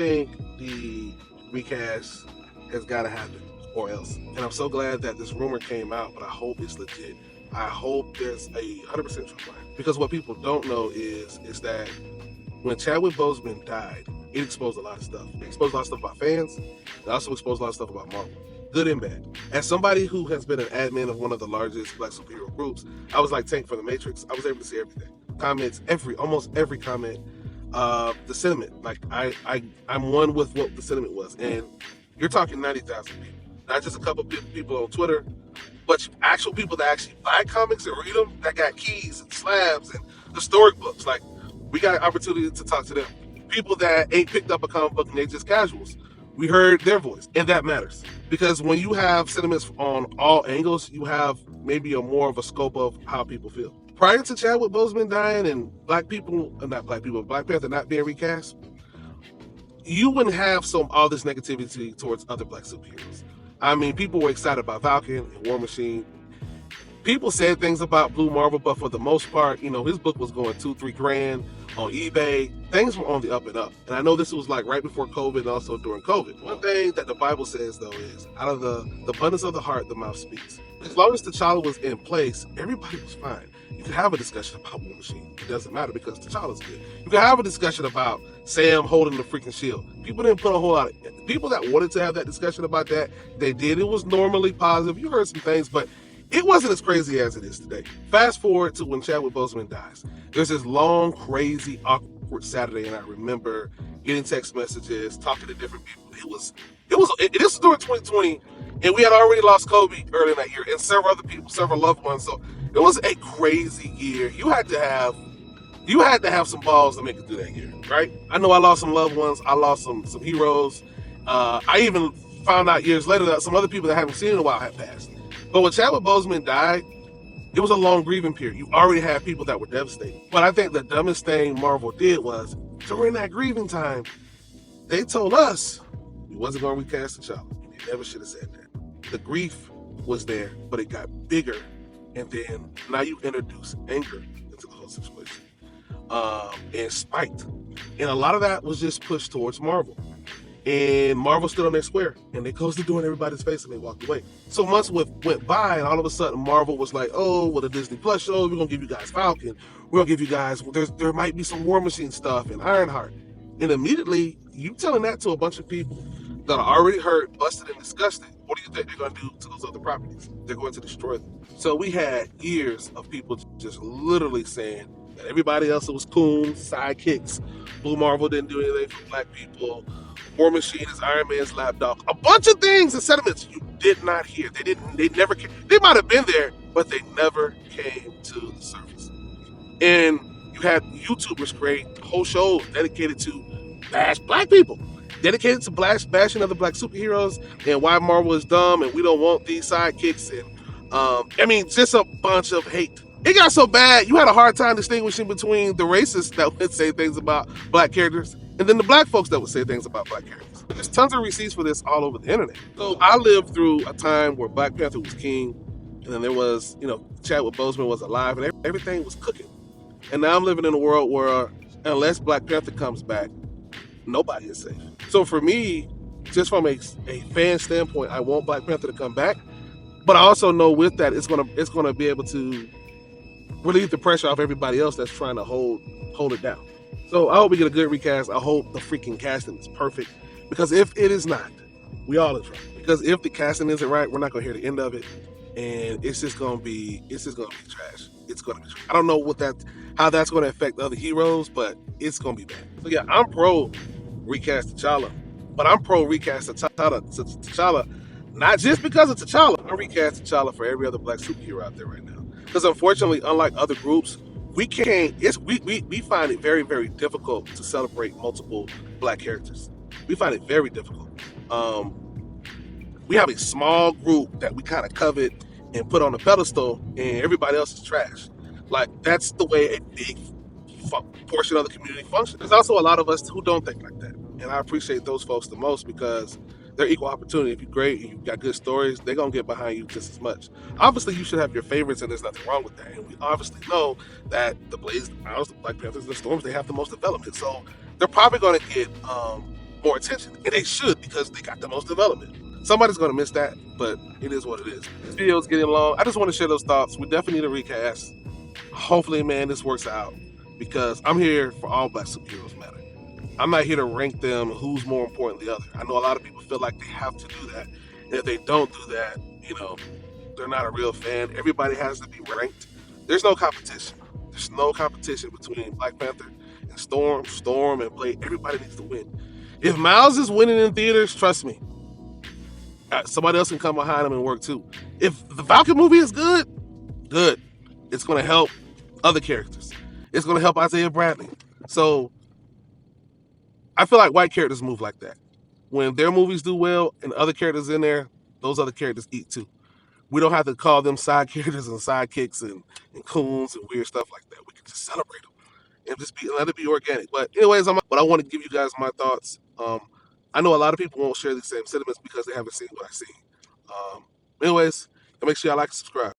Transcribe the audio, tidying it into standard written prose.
think the recast has got to happen or else. And I'm so glad that this rumor came out, but I hope it's legit. I hope there's a 100% truth behind it. Because what people don't know is that when Chadwick Boseman died, it exposed a lot of stuff. It exposed a lot of stuff about fans. It also exposed a lot of stuff about Marvel, good and bad. As somebody who has been an admin of one of the largest black superhero groups, I was like Tank for the Matrix. I was able to see everything. Comments, almost every comment, the sentiment. Like I'm one with what the sentiment was, and you're talking 90,000 people, not just a couple people on Twitter, but actual people that actually buy comics and read them, that got keys and slabs and historic books. Like, we got an opportunity to talk to them. People that ain't picked up a comic book and they just casuals. We heard their voice, and that matters. Because when you have sentiments on all angles, you have maybe a more of a scope of how people feel. Prior to Chadwick Boseman dying and Black Panther not being recast, you wouldn't have all this negativity towards other black superheroes. I mean, people were excited about Falcon and War Machine. People said things about Blue Marvel, but for the most part, his book was going $2-3 grand on eBay. Things were on the up and up. And I know this was like right before COVID and also during COVID. One thing that the Bible says, though, is out of the abundance of the heart, the mouth speaks. As long as T'Challa was in place, everybody was fine. You could have a discussion about War Machine. It doesn't matter because T'Challa's good. You could have a discussion about Sam holding the freaking shield. People didn't put a whole lot of... People that wanted to have that discussion about that, they did. It was normally positive. You heard some things, but it wasn't as crazy as it is today. Fast forward to when Chadwick Boseman dies. There's this long, crazy, awkward Saturday, and I remember getting text messages, talking to different people. This was during 2020, and we had already lost Kobe early in that year, and several other people, several loved ones. So it was a crazy year. You had to have some balls to make it through that year, right? I know I lost some loved ones. I lost some heroes. I even found out years later that some other people that I haven't seen in a while had passed. But when Chadwick Boseman died, it was a long grieving period. You already had people that were devastated. But I think the dumbest thing Marvel did was, during that grieving time, they told us we wasn't going to recast T'Challa. They never should have said that. The grief was there, but it got bigger. And then now you introduce anger into the whole situation. And spite. And a lot of that was just pushed towards Marvel. And Marvel stood on their square, and they closed the door in everybody's face, and they walked away. So months went by, and all of a sudden Marvel was like, "Oh, well, the Disney Plus show, we're gonna give you guys Falcon. We're gonna give you guys. There might be some War Machine stuff and Ironheart." And immediately, you telling that to a bunch of people that are already hurt, busted, and disgusted. What do you think they're gonna do to those other properties? They're going to destroy them. So we had years of people just literally saying that everybody else was coons, sidekicks. Blue Marvel didn't do anything for black people. War Machine is Iron Man's lapdog. A bunch of things and sentiments you did not hear. They never came. They might have been there, but they never came to the surface. And you had YouTubers create whole shows dedicated to bash black people, dedicated to bashing other black superheroes and why Marvel is dumb and we don't want these sidekicks. And just a bunch of hate. It got so bad, you had a hard time distinguishing between the racists that would say things about black characters and then the black folks that would say things about black characters. There's tons of receipts for this all over the internet. So I lived through a time where Black Panther was king, and then there was, Chadwick Boseman was alive, and everything was cooking. And now I'm living in a world where unless Black Panther comes back, nobody is safe. So for me, just from a fan standpoint, I want Black Panther to come back, but I also know with that it's gonna be able to relieve the pressure off everybody else that's trying to hold it down. So I hope we get a good recast. I hope the freaking casting is perfect. Because if it is not, we all in trouble. Because if the casting isn't right, we're not gonna hear the end of it. And it's just gonna be trash. It's gonna be trash. I don't know how that's gonna affect other heroes, but it's gonna be bad. So yeah, I'm pro recast T'Challa. But I'm pro recast T'Challa, not just because of T'Challa. I'm recast T'Challa for every other black superhero out there right now. Because unfortunately, unlike other groups, we can't. We find it very, very difficult to celebrate multiple black characters. We find it very difficult. We have a small group that we kind of covet and put on a pedestal, and everybody else is trash. Like that's the way a big portion of the community functions. There's also a lot of us who don't think like that, and I appreciate those folks the most because they're equal opportunity. If you're great and you've got good stories, they're gonna get behind you just as much. Obviously, you should have your favorites, and there's nothing wrong with that. And we obviously know that the Black Panthers, the Storms, they have the most development, so they're probably gonna get more attention, and they should because they got the most development. Somebody's gonna miss that, but it is what it is. This video's getting long. I just want to share those thoughts. We definitely need a recast. Hopefully, man, this works out because I'm here for all black superheroes matter. I'm not here to rank them who's more important than the other. I know a lot of people feel like they have to do that. And if they don't do that, they're not a real fan. Everybody has to be ranked. There's no competition. There's no competition between Black Panther and Storm and Blade. Everybody needs to win. If Miles is winning in theaters, trust me, somebody else can come behind him and work too. If the Falcon movie is good, it's going to help other characters. It's going to help Isaiah Bradley. So I feel like white characters move like that. When their movies do well and other characters in there, those other characters eat too. We don't have to call them side characters and sidekicks and coons and weird stuff like that. We can just celebrate them and just let it be organic. But anyways, but I want to give you guys my thoughts. I know a lot of people won't share the same sentiments because they haven't seen what I've seen. Anyways, make sure y'all like and subscribe.